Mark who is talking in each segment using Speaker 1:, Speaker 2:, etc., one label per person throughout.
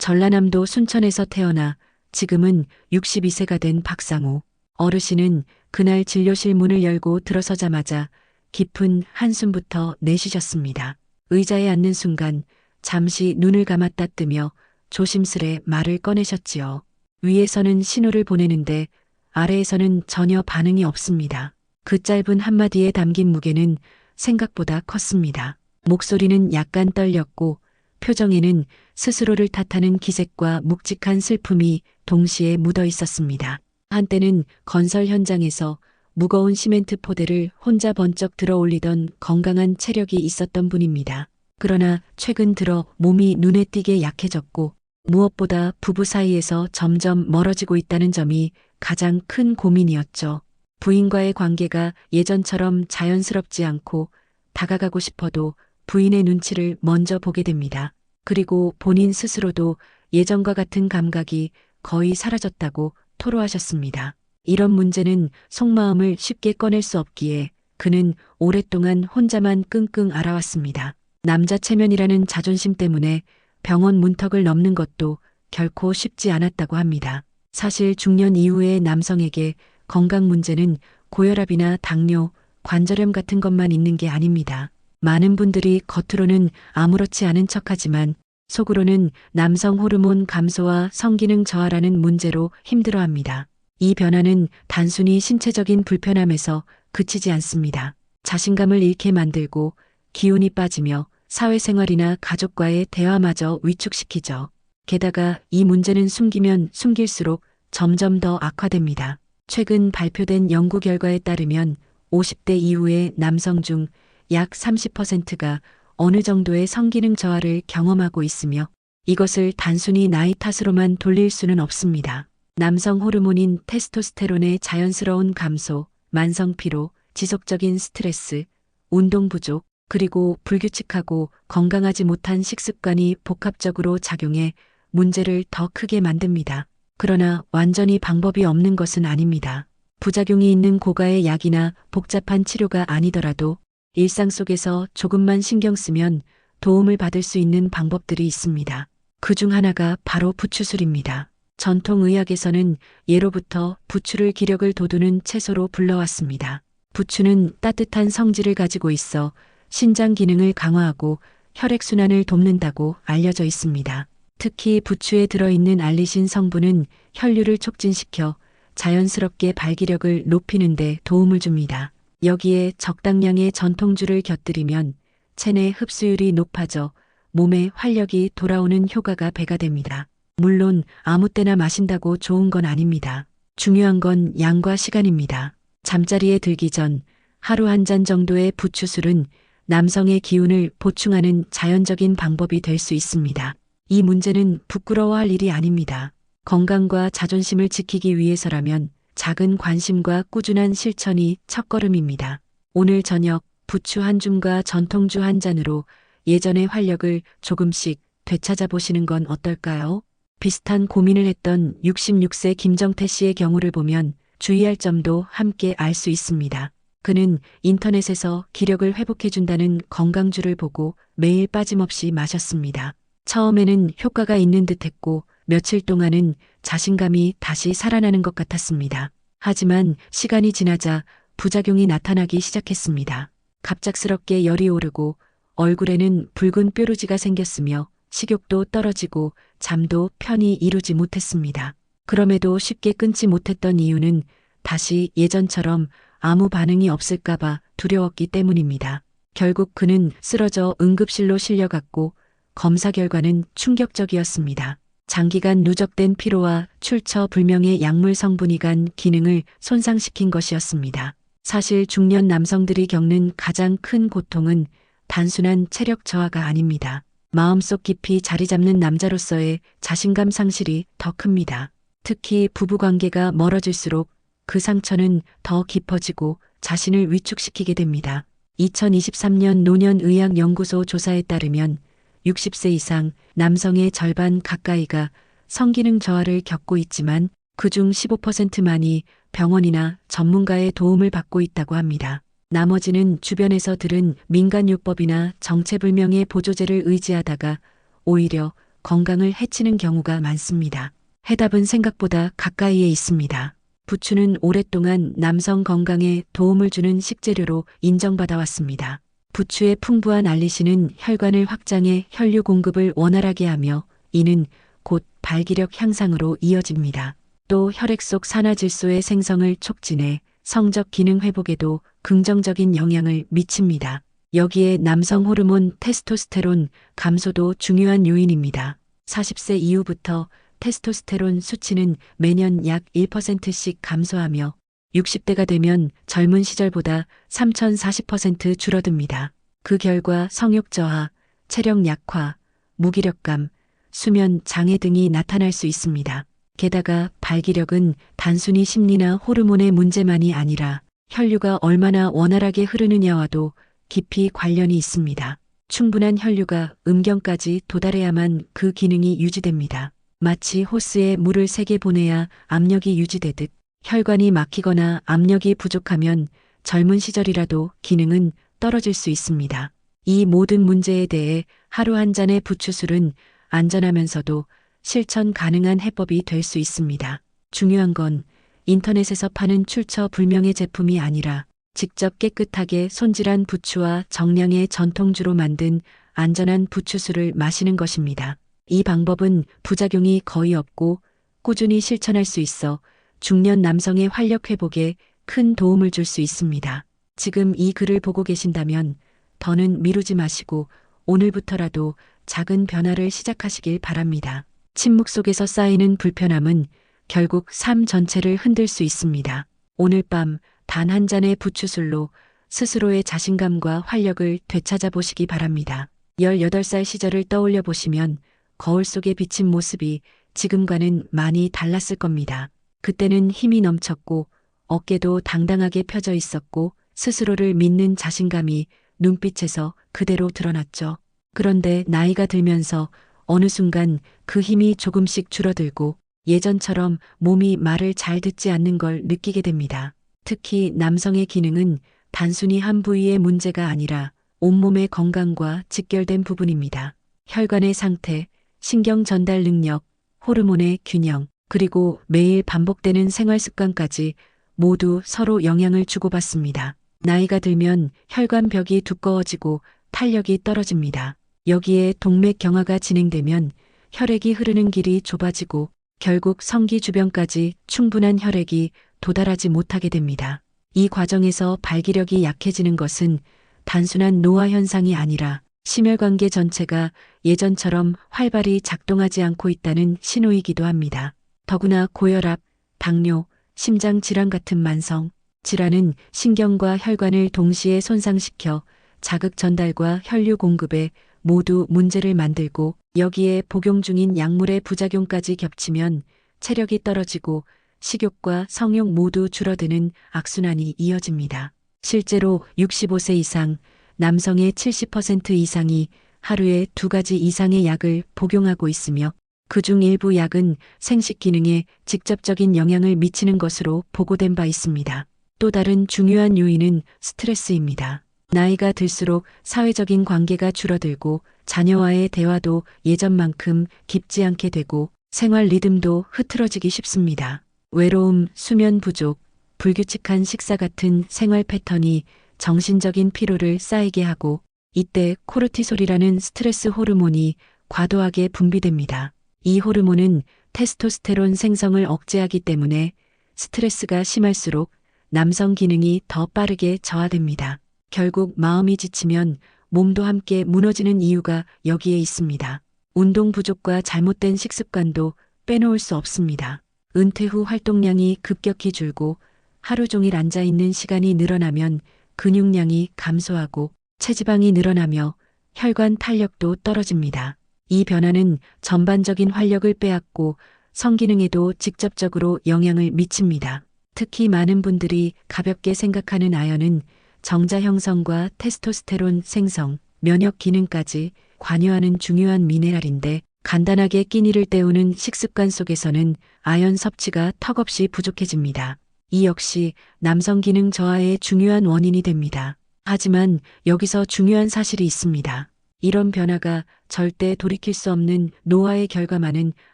Speaker 1: 전라남도 순천에서 태어나 지금은 62세가 된 박상우. 어르신은 그날 진료실 문을 열고 들어서자마자 깊은 한숨부터 내쉬셨습니다. 의자에 앉는 순간 잠시 눈을 감았다 뜨며 조심스레 말을 꺼내셨지요. 위에서는 신호를 보내는데 아래에서는 전혀 반응이 없습니다. 그 짧은 한마디에 담긴 무게는 생각보다 컸습니다. 목소리는 약간 떨렸고 표정에는 스스로를 탓하는 기색과 묵직한 슬픔이 동시에 묻어 있었습니다. 한때는 건설 현장에서 무거운 시멘트 포대를 혼자 번쩍 들어 올리던 건강한 체력이 있었던 분입니다. 그러나 최근 들어 몸이 눈에 띄게 약해졌고 무엇보다 부부 사이에서 점점 멀어지고 있다는 점이 가장 큰 고민이었죠. 부인과의 관계가 예전처럼 자연스럽지 않고 다가가고 싶어도 부인의 눈치를 먼저 보게 됩니다. 그리고 본인 스스로도 예전과 같은 감각이 거의 사라졌다고 토로하셨습니다. 이런 문제는 속마음을 쉽게 꺼낼 수 없기에 그는 오랫동안 혼자만 끙끙 앓아왔습니다. 남자 체면이라는 자존심 때문에 병원 문턱을 넘는 것도 결코 쉽지 않았다고 합니다. 사실 중년 이후의 남성에게 건강 문제는 고혈압이나 당뇨, 관절염 같은 것만 있는 게 아닙니다. 많은 분들이 겉으로는 아무렇지 않은 척하지만 속으로는 남성 호르몬 감소와 성기능 저하라는 문제로 힘들어합니다. 이 변화는 단순히 신체적인 불편함에서 그치지 않습니다. 자신감을 잃게 만들고 기운이 빠지며 사회생활이나 가족과의 대화마저 위축시키죠. 게다가 이 문제는 숨기면 숨길수록 점점 더 악화됩니다. 최근 발표된 연구 결과에 따르면 50대 이후의 남성 중 약 30%가 어느 정도의 성기능 저하를 경험하고 있으며 이것을 단순히 나이 탓으로만 돌릴 수는 없습니다. 남성 호르몬인 테스토스테론의 자연스러운 감소, 만성 피로, 지속적인 스트레스, 운동 부족, 그리고 불규칙하고 건강하지 못한 식습관이 복합적으로 작용해 문제를 더 크게 만듭니다. 그러나 완전히 방법이 없는 것은 아닙니다. 부작용이 있는 고가의 약이나 복잡한 치료가 아니더라도 일상 속에서 조금만 신경 쓰면 도움을 받을 수 있는 방법들이 있습니다. 그 중 하나가 바로 부추술입니다. 전통의학에서는 예로부터 부추를 기력을 돋우는 채소로 불러왔습니다. 부추는 따뜻한 성질을 가지고 있어 신장 기능을 강화하고 혈액순환을 돕는다고 알려져 있습니다. 특히 부추에 들어있는 알리신 성분은 혈류를 촉진시켜 자연스럽게 발기력을 높이는 데 도움을 줍니다. 여기에 적당량의 전통주를 곁들이면 체내 흡수율이 높아져 몸에 활력이 돌아오는 효과가 배가 됩니다. 물론 아무 때나 마신다고 좋은 건 아닙니다. 중요한 건 양과 시간입니다. 잠자리에 들기 전 하루 한 잔 정도의 부추술은 남성의 기운을 보충하는 자연적인 방법이 될 수 있습니다. 이 문제는 부끄러워할 일이 아닙니다. 건강과 자존심을 지키기 위해서라면 작은 관심과 꾸준한 실천이 첫걸음입니다. 오늘 저녁 부추 한 줌과 전통주 한 잔으로 예전의 활력을 조금씩 되찾아 보시는 건 어떨까요? 비슷한 고민을 했던 66세 김정태 씨의 경우를 보면 주의할 점도 함께 알 수 있습니다. 그는 인터넷에서 기력을 회복해준다는 건강주를 보고 매일 빠짐없이 마셨습니다. 처음에는 효과가 있는 듯했고 며칠 동안은 자신감이 다시 살아나는 것 같았습니다. 하지만 시간이 지나자 부작용이 나타나기 시작했습니다. 갑작스럽게 열이 오르고 얼굴에는 붉은 뾰루지가 생겼으며 식욕도 떨어지고 잠도 편히 이루지 못했습니다. 그럼에도 쉽게 끊지 못했던 이유는 다시 예전처럼 아무 반응이 없을까봐 두려웠기 때문입니다. 결국 그는 쓰러져 응급실로 실려갔고 검사 결과는 충격적이었습니다. 장기간 누적된 피로와 출처 불명의 약물 성분이 간 기능을 손상시킨 것이었습니다. 사실 중년 남성들이 겪는 가장 큰 고통은 단순한 체력 저하가 아닙니다. 마음속 깊이 자리 잡는 남자로서의 자신감 상실이 더 큽니다. 특히 부부관계가 멀어질수록 그 상처는 더 깊어지고 자신을 위축시키게 됩니다. 2023년 노년의학연구소 조사에 따르면 60세 이상 남성의 절반 가까이가 성기능 저하를 겪고 있지만 그중 15%만이 병원이나 전문가의 도움을 받고 있다고 합니다. 나머지는 주변에서 들은 민간요법이나 정체불명의 보조제를 의지하다가 오히려 건강을 해치는 경우가 많습니다. 해답은 생각보다 가까이에 있습니다. 부추는 오랫동안 남성 건강에 도움을 주는 식재료로 인정받아 왔습니다. 부추의 풍부한 알리신은 혈관을 확장해 혈류 공급을 원활하게 하며 이는 곧 발기력 향상으로 이어집니다. 또 혈액 속 산화질소의 생성을 촉진해 성적 기능 회복에도 긍정적인 영향을 미칩니다. 여기에 남성 호르몬 테스토스테론 감소도 중요한 요인입니다. 40세 이후부터 테스토스테론 수치는 매년 약 1%씩 감소하며 60대가 되면 젊은 시절보다 3040% 줄어듭니다. 그 결과 성욕 저하, 체력 약화, 무기력감, 수면 장애 등이 나타날 수 있습니다. 게다가 발기력은 단순히 심리나 호르몬의 문제만이 아니라 혈류가 얼마나 원활하게 흐르느냐와도 깊이 관련이 있습니다. 충분한 혈류가 음경까지 도달해야만 그 기능이 유지됩니다. 마치 호스에 물을 세게 보내야 압력이 유지되듯 혈관이 막히거나 압력이 부족하면 젊은 시절이라도 기능은 떨어질 수 있습니다. 이 모든 문제에 대해 하루 한 잔의 부추술은 안전하면서도 실천 가능한 해법이 될 수 있습니다. 중요한 건 인터넷에서 파는 출처 불명의 제품이 아니라 직접 깨끗하게 손질한 부추와 정량의 전통주로 만든 안전한 부추술을 마시는 것입니다. 이 방법은 부작용이 거의 없고 꾸준히 실천할 수 있어 중년 남성의 활력 회복에 큰 도움을 줄 수 있습니다. 지금 이 글을 보고 계신다면 더는 미루지 마시고 오늘부터라도 작은 변화를 시작하시길 바랍니다. 침묵 속에서 쌓이는 불편함은 결국 삶 전체를 흔들 수 있습니다. 오늘 밤 단 한 잔의 부추술로 스스로의 자신감과 활력을 되찾아 보시기 바랍니다. 18살 시절을 떠올려 보시면 거울 속에 비친 모습이 지금과는 많이 달랐을 겁니다. 그때는 힘이 넘쳤고 어깨도 당당하게 펴져 있었고 스스로를 믿는 자신감이 눈빛에서 그대로 드러났죠. 그런데 나이가 들면서 어느 순간 그 힘이 조금씩 줄어들고 예전처럼 몸이 말을 잘 듣지 않는 걸 느끼게 됩니다. 특히 남성의 기능은 단순히 한 부위의 문제가 아니라 온몸의 건강과 직결된 부분입니다. 혈관의 상태, 신경 전달 능력, 호르몬의 균형, 그리고 매일 반복되는 생활 습관까지 모두 서로 영향을 주고받습니다. 나이가 들면 혈관벽이 두꺼워지고 탄력이 떨어집니다. 여기에 동맥 경화가 진행되면 혈액이 흐르는 길이 좁아지고 결국 성기 주변까지 충분한 혈액이 도달하지 못하게 됩니다. 이 과정에서 발기력이 약해지는 것은 단순한 노화 현상이 아니라 심혈관계 전체가 예전처럼 활발히 작동하지 않고 있다는 신호이기도 합니다. 더구나 고혈압, 당뇨, 심장 질환 같은 만성 질환은 신경과 혈관을 동시에 손상시켜 자극 전달과 혈류 공급에 모두 문제를 만들고 여기에 복용 중인 약물의 부작용까지 겹치면 체력이 떨어지고 식욕과 성욕 모두 줄어드는 악순환이 이어집니다. 실제로 65세 이상 남성의 70% 이상이 하루에 2가지 이상의 약을 복용하고 있으며 그중 일부 약은 생식 기능에 직접적인 영향을 미치는 것으로 보고된 바 있습니다. 또 다른 중요한 요인은 스트레스입니다. 나이가 들수록 사회적인 관계가 줄어들고 자녀와의 대화도 예전만큼 깊지 않게 되고 생활 리듬도 흐트러지기 쉽습니다. 외로움, 수면 부족, 불규칙한 식사 같은 생활 패턴이 정신적인 피로를 쌓이게 하고 이때 코르티솔이라는 스트레스 호르몬이 과도하게 분비됩니다. 이 호르몬은 테스토스테론 생성을 억제하기 때문에 스트레스가 심할수록 남성 기능이 더 빠르게 저하됩니다. 결국 마음이 지치면 몸도 함께 무너지는 이유가 여기에 있습니다. 운동 부족과 잘못된 식습관도 빼놓을 수 없습니다. 은퇴 후 활동량이 급격히 줄고 하루 종일 앉아있는 시간이 늘어나면 근육량이 감소하고 체지방이 늘어나며 혈관 탄력도 떨어집니다. 이 변화는 전반적인 활력을 빼앗고 성기능에도 직접적으로 영향을 미칩니다. 특히 많은 분들이 가볍게 생각하는 아연은 정자 형성과 테스토스테론 생성, 면역 기능까지 관여하는 중요한 미네랄인데 간단하게 끼니를 때우는 식습관 속에서는 아연 섭취가 턱없이 부족해집니다. 이 역시 남성 기능 저하의 중요한 원인이 됩니다. 하지만 여기서 중요한 사실이 있습니다. 이런 변화가 절대 돌이킬 수 없는 노화의 결과만은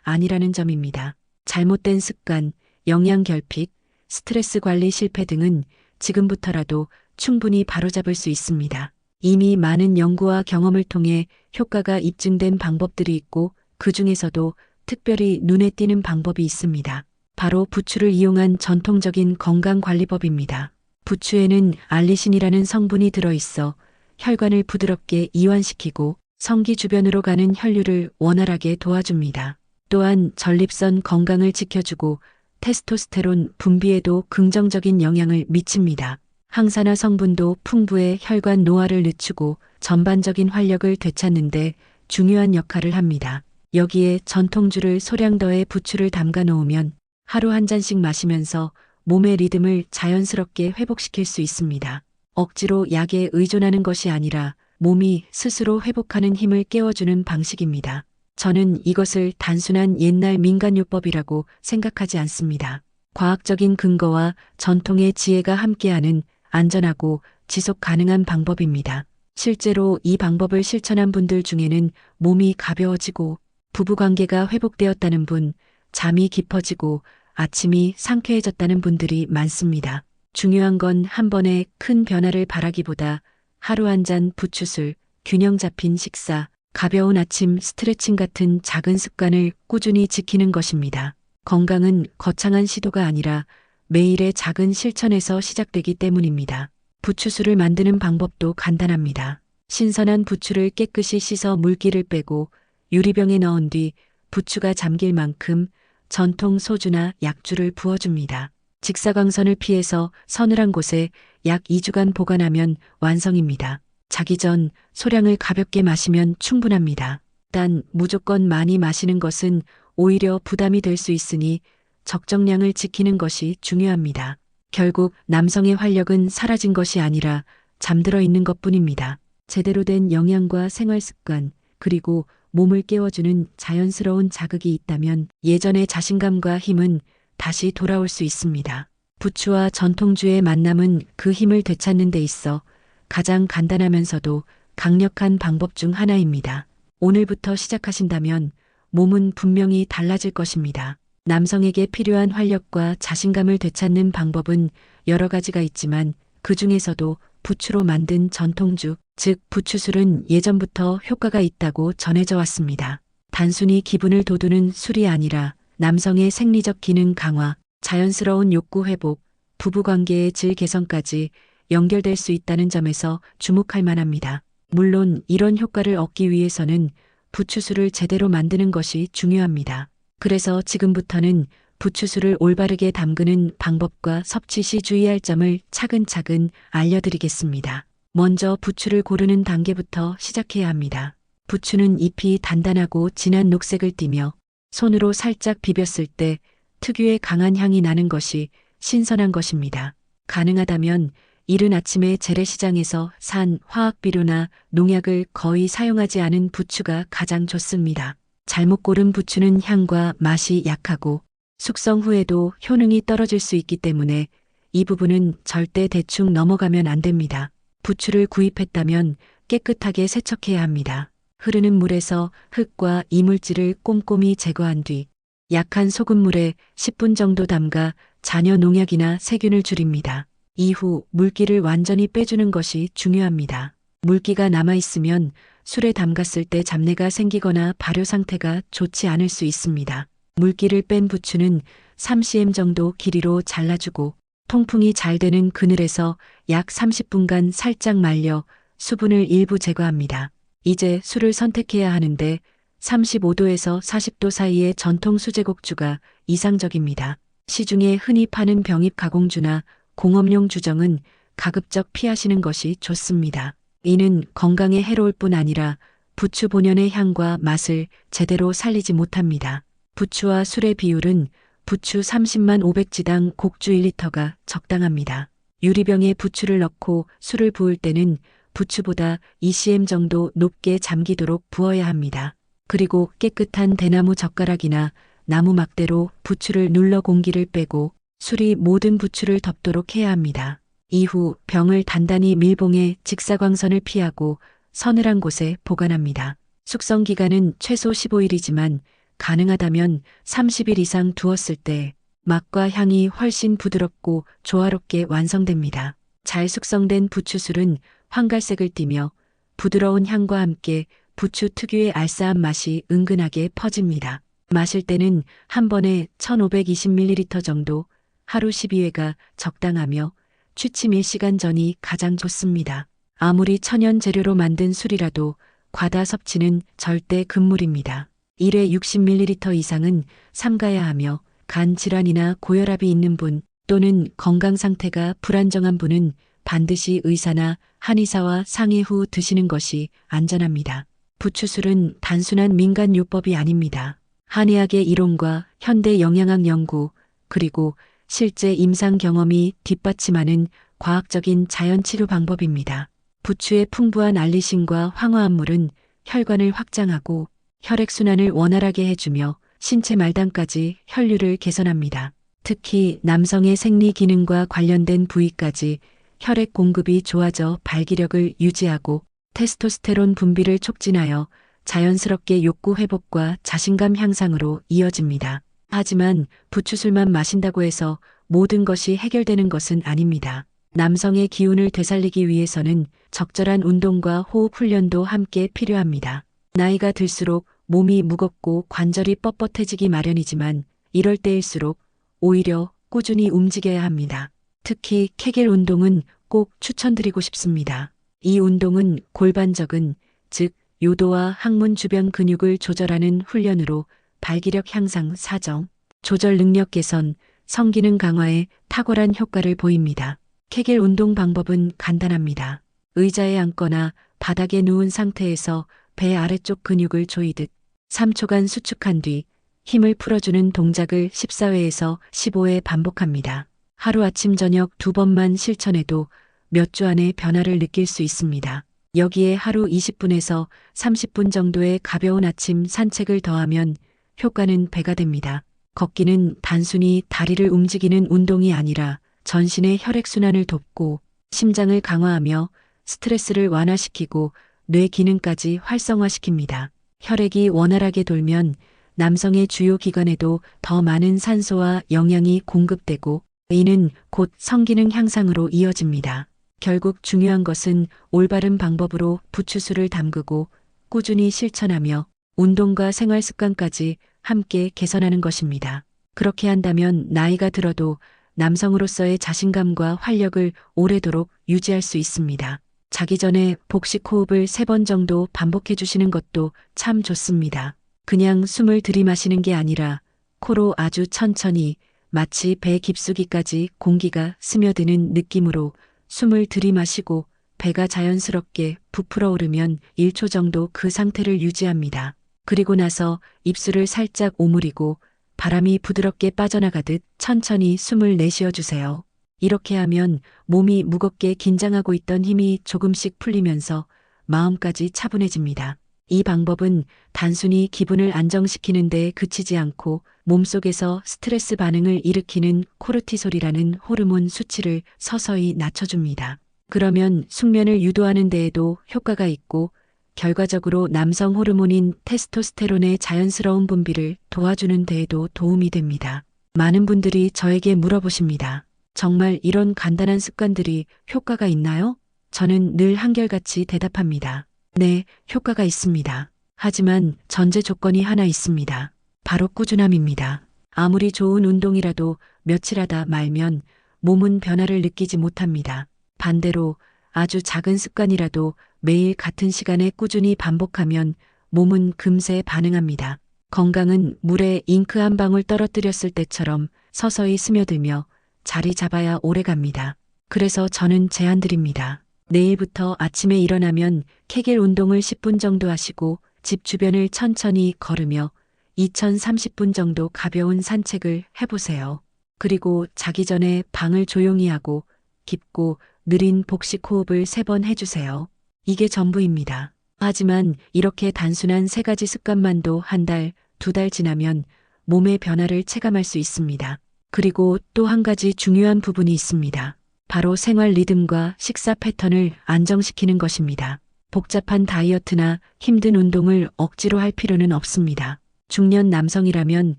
Speaker 1: 아니라는 점입니다. 잘못된 습관, 영양 결핍, 스트레스 관리 실패 등은 지금부터라도 충분히 바로잡을 수 있습니다. 이미 많은 연구와 경험을 통해 효과가 입증된 방법들이 있고 그 중에서도 특별히 눈에 띄는 방법이 있습니다. 바로 부추를 이용한 전통적인 건강관리법입니다. 부추에는 알리신이라는 성분이 들어있어 혈관을 부드럽게 이완시키고 성기 주변으로 가는 혈류를 원활하게 도와줍니다. 또한 전립선 건강을 지켜주고 테스토스테론 분비에도 긍정적인 영향을 미칩니다. 항산화 성분도 풍부해 혈관 노화를 늦추고 전반적인 활력을 되찾는데 중요한 역할을 합니다. 여기에 전통주를 소량 더해 부추를 담가 놓으면 하루 한 잔씩 마시면서 몸의 리듬을 자연스럽게 회복시킬 수 있습니다. 억지로 약에 의존하는 것이 아니라 몸이 스스로 회복하는 힘을 깨워주는 방식입니다. 저는 이것을 단순한 옛날 민간요법이라고 생각하지 않습니다. 과학적인 근거와 전통의 지혜가 함께하는 안전하고 지속 가능한 방법입니다. 실제로 이 방법을 실천한 분들 중에는 몸이 가벼워지고 부부관계가 회복되었다는 분, 잠이 깊어지고 아침이 상쾌해졌다는 분들이 많습니다. 중요한 건 한 번에 큰 변화를 바라기보다 하루 한 잔 부추술, 균형 잡힌 식사, 가벼운 아침 스트레칭 같은 작은 습관을 꾸준히 지키는 것입니다. 건강은 거창한 시도가 아니라 매일의 작은 실천에서 시작되기 때문입니다. 부추술을 만드는 방법도 간단합니다. 신선한 부추를 깨끗이 씻어 물기를 빼고 유리병에 넣은 뒤 부추가 잠길 만큼 전통 소주나 약주를 부어줍니다. 직사광선을 피해서 서늘한 곳에 약 2주간 보관하면 완성입니다. 자기 전 소량을 가볍게 마시면 충분합니다. 단 무조건 많이 마시는 것은 오히려 부담이 될 수 있으니 적정량을 지키는 것이 중요합니다. 결국 남성의 활력은 사라진 것이 아니라 잠들어 있는 것뿐입니다. 제대로 된 영양과 생활 습관, 그리고 몸을 깨워주는 자연스러운 자극이 있다면 예전의 자신감과 힘은 다시 돌아올 수 있습니다. 부추와 전통주의 만남은 그 힘을 되찾는 데 있어 가장 간단하면서도 강력한 방법 중 하나입니다. 오늘부터 시작하신다면 몸은 분명히 달라질 것입니다. 남성에게 필요한 활력과 자신감을 되찾는 방법은 여러 가지가 있지만 그 중에서도 부추로 만든 전통주, 즉 부추술은 예전부터 효과가 있다고 전해져 왔습니다. 단순히 기분을 돋우는 술이 아니라 남성의 생리적 기능 강화, 자연스러운 욕구 회복, 부부관계의 질 개선까지 연결될 수 있다는 점에서 주목할 만합니다. 물론 이런 효과를 얻기 위해서는 부추술을 제대로 만드는 것이 중요합니다. 그래서 지금부터는 부추술을 올바르게 담그는 방법과 섭취 시 주의할 점을 차근차근 알려드리겠습니다. 먼저 부추를 고르는 단계부터 시작해야 합니다. 부추는 잎이 단단하고 진한 녹색을 띠며 손으로 살짝 비볐을 때 특유의 강한 향이 나는 것이 신선한 것입니다. 가능하다면 이른 아침에 재래시장에서 산 화학비료나 농약을 거의 사용하지 않은 부추가 가장 좋습니다. 잘못 고른 부추는 향과 맛이 약하고 숙성 후에도 효능이 떨어질 수 있기 때문에 이 부분은 절대 대충 넘어가면 안 됩니다. 부추를 구입했다면 깨끗하게 세척해야 합니다. 흐르는 물에서 흙과 이물질을 꼼꼼히 제거한 뒤 약한 소금물에 10분 정도 담가 잔여 농약이나 세균을 줄입니다. 이후 물기를 완전히 빼주는 것이 중요합니다. 물기가 남아있으면 술에 담갔을 때 잡내가 생기거나 발효 상태가 좋지 않을 수 있습니다. 물기를 뺀 부추는 3cm 정도 길이로 잘라주고 통풍이 잘 되는 그늘에서 약 30분간 살짝 말려 수분을 일부 제거합니다. 이제 술을 선택해야 하는데 35도에서 40도 사이의 전통 수제곡주가 이상적입니다. 시중에 흔히 파는 병입 가공주나 공업용 주정은 가급적 피하시는 것이 좋습니다. 이는 건강에 해로울 뿐 아니라 부추 본연의 향과 맛을 제대로 살리지 못합니다. 부추와 술의 비율은 부추 30만 500지당 곡주 1리터가 적당합니다. 유리병에 부추를 넣고 술을 부을 때는 부추보다 2cm 정도 높게 잠기도록 부어야 합니다. 그리고 깨끗한 대나무 젓가락이나 나무 막대로 부추를 눌러 공기를 빼고 술이 모든 부추를 덮도록 해야 합니다. 이후 병을 단단히 밀봉해 직사광선을 피하고 서늘한 곳에 보관합니다. 숙성 기간은 최소 15일이지만 가능하다면 30일 이상 두었을 때 맛과 향이 훨씬 부드럽고 조화롭게 완성됩니다. 잘 숙성된 부추술은 황갈색을 띠며 부드러운 향과 함께 부추 특유의 알싸한 맛이 은근하게 퍼집니다. 마실 때는 한 번에 1520ml 정도, 하루 12회가 적당하며 취침 1시간 전이 가장 좋습니다. 아무리 천연 재료로 만든 술이라도 과다 섭취는 절대 금물입니다. 1회 60ml 이상은 삼가야 하며 간 질환이나 고혈압이 있는 분 또는 건강 상태가 불안정한 분은 반드시 의사나 한의사와 상의 후 드시는 것이 안전합니다. 부추술은 단순한 민간요법이 아닙니다. 한의학의 이론과 현대 영양학 연구 그리고 실제 임상 경험이 뒷받침하는 과학적인 자연치료 방법입니다. 부추의 풍부한 알리신과 황화합물은 혈관을 확장하고 혈액순환을 원활하게 해주며 신체 말단까지 혈류를 개선합니다. 특히 남성의 생리 기능과 관련된 부위까지 혈액 공급이 좋아져 발기력을 유지하고 테스토스테론 분비를 촉진하여 자연스럽게 욕구 회복과 자신감 향상으로 이어집니다. 하지만 부추술만 마신다고 해서 모든 것이 해결되는 것은 아닙니다. 남성의 기운을 되살리기 위해서는 적절한 운동과 호흡 훈련도 함께 필요합니다. 나이가 들수록 몸이 무겁고 관절이 뻣뻣해지기 마련이지만 이럴 때일수록 오히려 꾸준히 움직여야 합니다. 특히 케겔 운동은 꼭 추천드리고 싶습니다. 이 운동은 골반적은, 즉 요도와 항문 주변 근육을 조절하는 훈련으로 발기력 향상, 사정, 조절 능력 개선, 성기능 강화에 탁월한 효과를 보입니다. 케겔 운동 방법은 간단합니다. 의자에 앉거나 바닥에 누운 상태에서 배 아래쪽 근육을 조이듯 3초간 수축한 뒤 힘을 풀어주는 동작을 14회에서 15회 반복합니다. 하루 아침 저녁 2번만 실천해도 몇 주 안에 변화를 느낄 수 있습니다. 여기에 하루 20분에서 30분 정도의 가벼운 아침 산책을 더하면 효과는 배가 됩니다. 걷기는 단순히 다리를 움직이는 운동이 아니라 전신의 혈액순환을 돕고 심장을 강화하며 스트레스를 완화시키고 뇌 기능까지 활성화시킵니다. 혈액이 원활하게 돌면 남성의 주요 기관에도 더 많은 산소와 영양이 공급되고 이는 곧 성기능 향상으로 이어집니다. 결국 중요한 것은 올바른 방법으로 부추술을 담그고 꾸준히 실천하며 운동과 생활 습관까지 함께 개선하는 것입니다. 그렇게 한다면 나이가 들어도 남성으로서의 자신감과 활력을 오래도록 유지할 수 있습니다. 자기 전에 복식 호흡을 3번 정도 반복해 주시는 것도 참 좋습니다. 그냥 숨을 들이마시는 게 아니라 코로 아주 천천히 마치 배 깊숙이까지 공기가 스며드는 느낌으로 숨을 들이마시고 배가 자연스럽게 부풀어 오르면 1초 정도 그 상태를 유지합니다. 그리고 나서 입술을 살짝 오므리고 바람이 부드럽게 빠져나가듯 천천히 숨을 내쉬어 주세요. 이렇게 하면 몸이 무겁게 긴장하고 있던 힘이 조금씩 풀리면서 마음까지 차분해집니다. 이 방법은 단순히 기분을 안정시키는 데 그치지 않고 몸속에서 스트레스 반응을 일으키는 코르티솔이라는 호르몬 수치를 서서히 낮춰줍니다. 그러면 숙면을 유도하는 데에도 효과가 있고 결과적으로 남성 호르몬인 테스토스테론의 자연스러운 분비를 도와주는 데에도 도움이 됩니다. 많은 분들이 저에게 물어보십니다. 정말 이런 간단한 습관들이 효과가 있나요? 저는 늘 한결같이 대답합니다. 네, 효과가 있습니다. 하지만 전제 조건이 하나 있습니다. 바로 꾸준함입니다. 아무리 좋은 운동이라도 며칠 하다 말면 몸은 변화를 느끼지 못합니다. 반대로 아주 작은 습관이라도 매일 같은 시간에 꾸준히 반복하면 몸은 금세 반응합니다. 건강은 물에 잉크 한 방울 떨어뜨렸을 때처럼 서서히 스며들며 자리 잡아야 오래갑니다. 그래서 저는 제안드립니다. 내일부터 아침에 일어나면 케겔 운동을 10분 정도 하시고 집 주변을 천천히 걸으며 2030분 정도 가벼운 산책을 해보세요. 그리고 자기 전에 방을 조용히 하고 깊고 느린 복식 호흡을 3번 해주세요. 이게 전부입니다. 하지만 이렇게 단순한 3가지 습관만도 한 달, 2달 지나면 몸의 변화를 체감할 수 있습니다. 그리고 또 한 가지 중요한 부분이 있습니다. 바로 생활 리듬과 식사 패턴을 안정시키는 것입니다. 복잡한 다이어트나 힘든 운동을 억지로 할 필요는 없습니다. 중년 남성이라면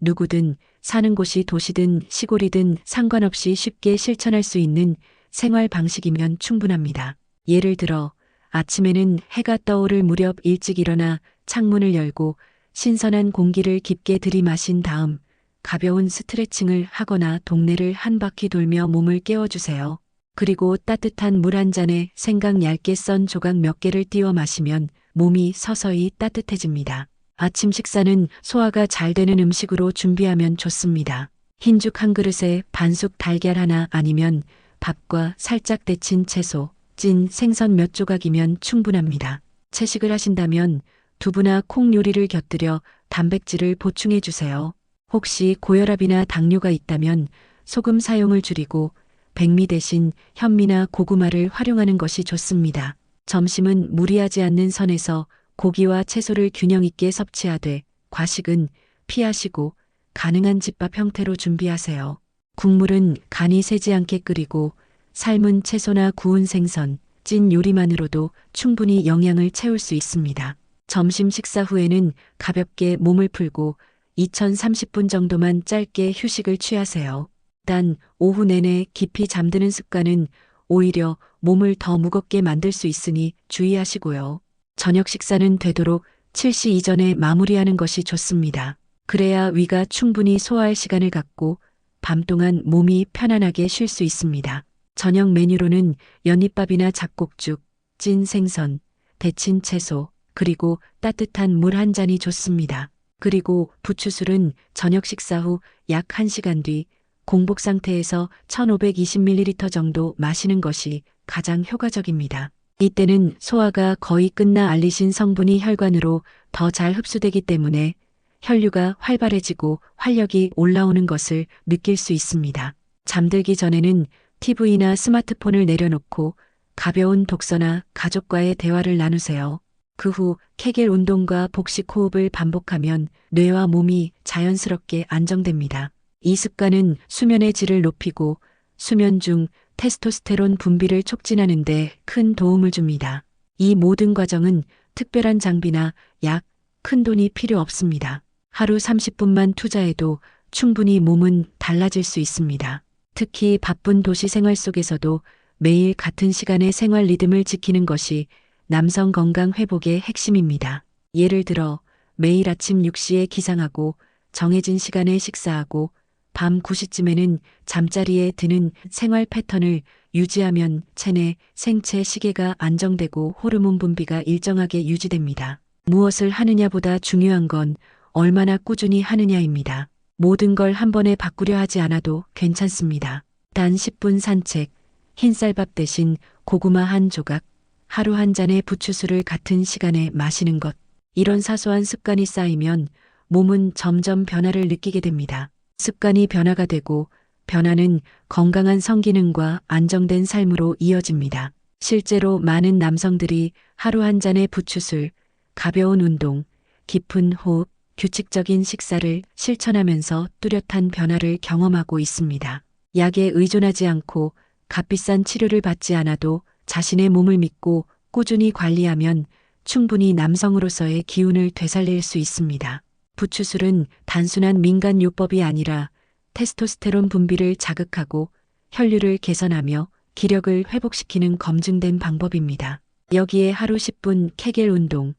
Speaker 1: 누구든 사는 곳이 도시든 시골이든 상관없이 쉽게 실천할 수 있는 생활 방식이면 충분합니다. 예를 들어 아침에는 해가 떠오를 무렵 일찍 일어나 창문을 열고 신선한 공기를 깊게 들이마신 다음 가벼운 스트레칭을 하거나 동네를 한 바퀴 돌며 몸을 깨워주세요. 그리고 따뜻한 물 한 잔에 생강 얇게 썬 조각 몇 개를 띄워 마시면 몸이 서서히 따뜻해집니다. 아침 식사는 소화가 잘 되는 음식으로 준비하면 좋습니다. 흰죽 한 그릇에 반숙 달걀 하나 아니면 밥과 살짝 데친 채소, 찐 생선 몇 조각이면 충분합니다. 채식을 하신다면 두부나 콩 요리를 곁들여 단백질을 보충해 주세요. 혹시 고혈압이나 당뇨가 있다면 소금 사용을 줄이고 백미 대신 현미나 고구마를 활용하는 것이 좋습니다. 점심은 무리하지 않는 선에서 고기와 채소를 균형 있게 섭취하되 과식은 피하시고 가능한 집밥 형태로 준비하세요. 국물은 간이 새지 않게 끓이고 삶은 채소나 구운 생선, 찐 요리만으로도 충분히 영양을 채울 수 있습니다. 점심 식사 후에는 가볍게 몸을 풀고 2030분 정도만 짧게 휴식을 취하세요. 단 오후 내내 깊이 잠드는 습관은 오히려 몸을 더 무겁게 만들 수 있으니 주의하시고요. 저녁 식사는 되도록 7시 이전에 마무리하는 것이 좋습니다. 그래야 위가 충분히 소화할 시간을 갖고 밤 동안 몸이 편안하게 쉴 수 있습니다. 저녁 메뉴로는 연잎밥이나 잡곡죽, 찐 생선, 데친 채소, 그리고 따뜻한 물 한 잔이 좋습니다. 그리고 부추술은 저녁 식사 후 약 1시간 뒤 공복 상태에서 1520ml 정도 마시는 것이 가장 효과적입니다. 이때는 소화가 거의 끝나 알리신 성분이 혈관으로 더 잘 흡수되기 때문에 혈류가 활발해지고 활력이 올라오는 것을 느낄 수 있습니다. 잠들기 전에는 TV나 스마트폰을 내려놓고 가벼운 독서나 가족과의 대화를 나누세요. 그 후 케겔 운동과 복식 호흡을 반복하면 뇌와 몸이 자연스럽게 안정됩니다. 이 습관은 수면의 질을 높이고 수면 중 테스토스테론 분비를 촉진하는 데 큰 도움을 줍니다. 이 모든 과정은 특별한 장비나 약, 큰 돈이 필요 없습니다. 하루 30분만 투자해도 충분히 몸은 달라질 수 있습니다. 특히 바쁜 도시 생활 속에서도 매일 같은 시간의 생활 리듬을 지키는 것이 남성 건강 회복의 핵심입니다. 예를 들어 매일 아침 6시에 기상하고 정해진 시간에 식사하고 밤 9시쯤에는 잠자리에 드는 생활 패턴을 유지하면 체내 생체 시계가 안정되고 호르몬 분비가 일정하게 유지됩니다. 무엇을 하느냐보다 중요한 건 얼마나 꾸준히 하느냐입니다. 모든 걸 한 번에 바꾸려 하지 않아도 괜찮습니다. 단 10분 산책, 흰쌀밥 대신 고구마 한 조각, 하루 한 잔의 부추술을 같은 시간에 마시는 것. 이런 사소한 습관이 쌓이면 몸은 점점 변화를 느끼게 됩니다. 습관이 변화가 되고 변화는 건강한 성기능과 안정된 삶으로 이어집니다. 실제로 많은 남성들이 하루 한 잔의 부추술, 가벼운 운동, 깊은 호흡, 규칙적인 식사를 실천하면서 뚜렷한 변화를 경험하고 있습니다. 약에 의존하지 않고 값비싼 치료를 받지 않아도 자신의 몸을 믿고 꾸준히 관리하면 충분히 남성으로서의 기운을 되살릴 수 있습니다. 부추술은 단순한 민간요법이 아니라 테스토스테론 분비를 자극하고 혈류를 개선하며 기력을 회복시키는 검증된 방법입니다. 여기에 하루 10분 케겔 운동,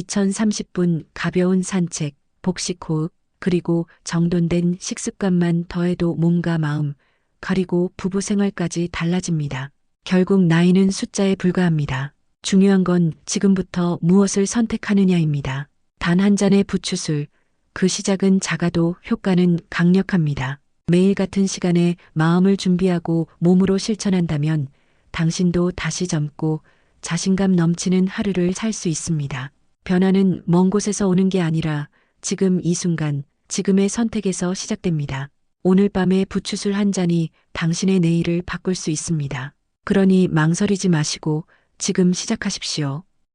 Speaker 1: 2030분 가벼운 산책, 복식 호흡, 그리고 정돈된 식습관만 더해도 몸과 마음, 그리고 부부 생활까지 달라집니다. 결국 나이는 숫자에 불과합니다. 중요한 건 지금부터 무엇을 선택하느냐입니다. 단 한 잔의 부추술, 그 시작은 작아도 효과는 강력합니다. 매일 같은 시간에 마음을 준비하고 몸으로 실천한다면 당신도 다시 젊고 자신감 넘치는 하루를 살 수 있습니다. 변화는 먼 곳에서 오는 게 아니라 지금 이 순간, 지금의 선택에서 시작됩니다. 오늘 밤의 부추술 한 잔이 당신의 내일을 바꿀 수 있습니다. 그러니 망설이지 마시고 지금 시작하십시오.